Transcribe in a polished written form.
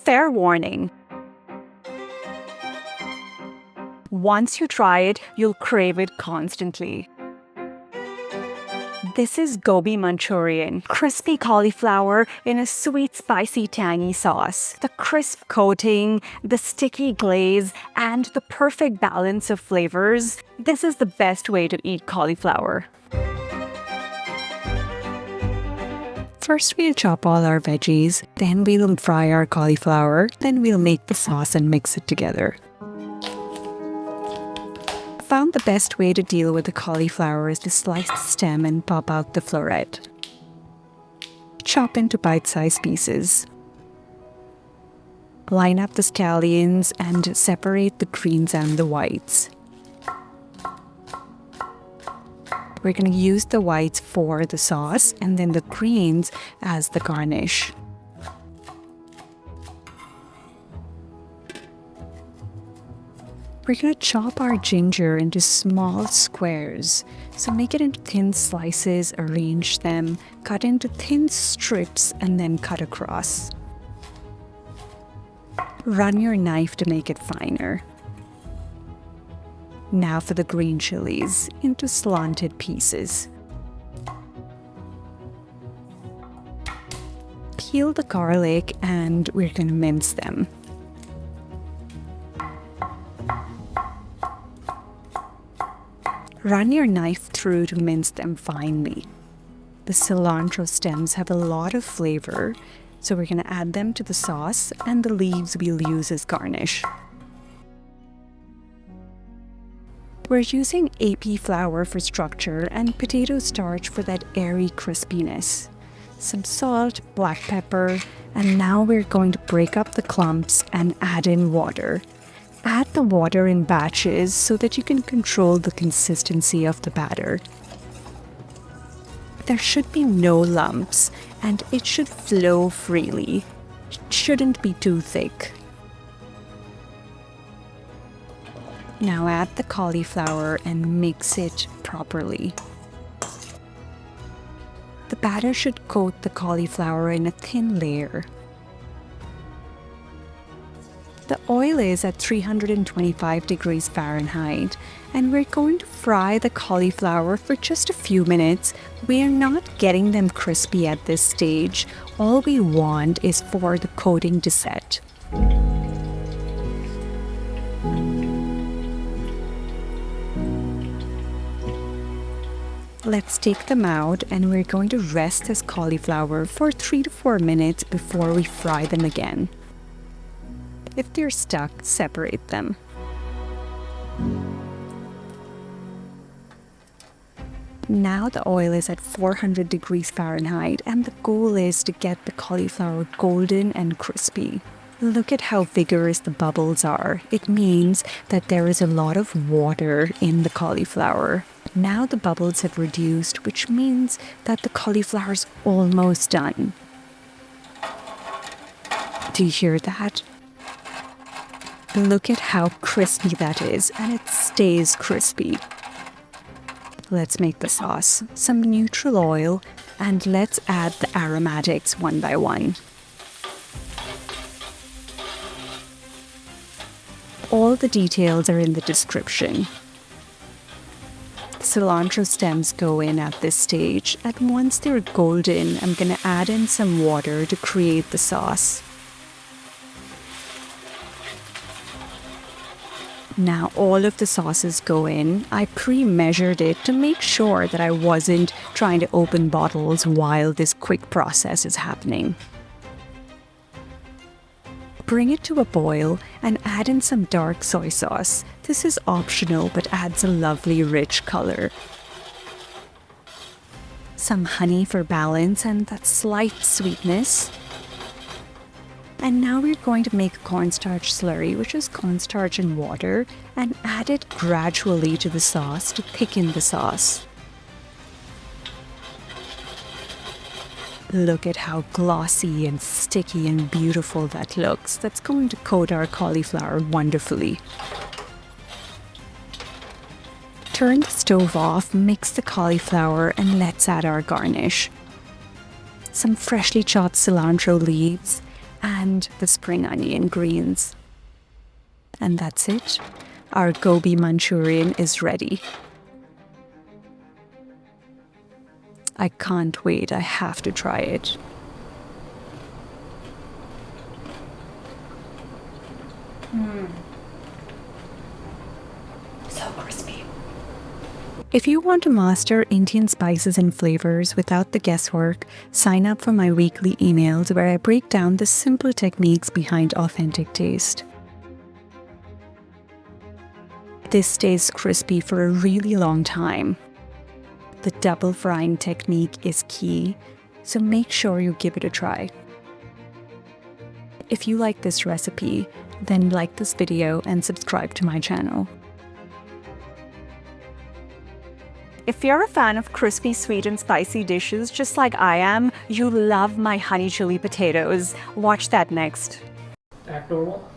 fair warning. Once you try it, you'll crave it constantly. This is Gobi Manchurian, crispy cauliflower in a sweet, spicy, tangy sauce. The crisp coating, the sticky glaze, and the perfect balance of flavors. This is the best way to eat cauliflower. First, we'll chop all our veggies, then we'll fry our cauliflower, then we'll make the sauce and mix it together. I found the best way to deal with the cauliflower is to slice the stem and pop out the floret. Chop into bite-sized pieces. Line up the scallions and separate the greens and the whites. We're going to use the whites for the sauce and then the greens as the garnish. We're going to chop our ginger into small squares. So make it into thin slices, arrange them, cut into thin strips, and then cut across. Run your knife to make it finer. Now for the green chilies, into slanted pieces. Peel the garlic and we're going to mince them. Run your knife through to mince them finely. The cilantro stems have a lot of flavor, so we're going to add them to the sauce and the leaves we'll use as garnish. We're using AP flour for structure and potato starch for that airy crispiness. Some salt, black pepper, and now we're going to break up the clumps and add in water. Add the water in batches so that you can control the consistency of the batter. There should be no lumps and it should flow freely. It shouldn't be too thick. Now add the cauliflower and mix it properly. The batter should coat the cauliflower in a thin layer. The oil is at 325 degrees Fahrenheit and we're going to fry the cauliflower for just a few minutes. We're not getting them crispy at this stage. All we want is for the coating to set. Let's take them out and we're going to rest this cauliflower for 3 to 4 minutes before we fry them again. If they're stuck, separate them. Now the oil is at 400 degrees Fahrenheit and the goal is to get the cauliflower golden and crispy. Look at how vigorous the bubbles are. It means that there is a lot of water in the cauliflower. Now the bubbles have reduced, which means that the cauliflower is almost done. Do you hear that? Look at how crispy that is, and it stays crispy. Let's make the sauce. Some neutral oil, and let's add the aromatics one by one. All the details are in the description. Cilantro stems go in at this stage, and once they're golden, I'm going to add in some water to create the sauce. Now all of the sauces go in. I pre-measured it to make sure that I wasn't trying to open bottles while this quick process is happening. Bring it to a boil and add in some dark soy sauce. This is optional but adds a lovely rich color. Some honey for balance and that slight sweetness. And now we're going to make a cornstarch slurry, which is cornstarch and water, and add it gradually to the sauce to thicken the sauce. Look at how glossy and sticky and beautiful that looks. That's going to coat our cauliflower wonderfully. Turn the stove off, mix the cauliflower, and let's add our garnish. Some freshly chopped cilantro leaves, and the spring onion greens. And that's it. Our Gobi Manchurian is ready. I can't wait. I have to try it. So crispy. If you want to master Indian spices and flavors without the guesswork, sign up for my weekly emails where I break down the simple techniques behind authentic taste. This stays crispy for a really long time. The double frying technique is key, so make sure you give it a try. If you like this recipe, then like this video and subscribe to my channel. If you're a fan of crispy, sweet and spicy dishes just like I am, you love my honey chili potatoes. Watch that next. Act normal.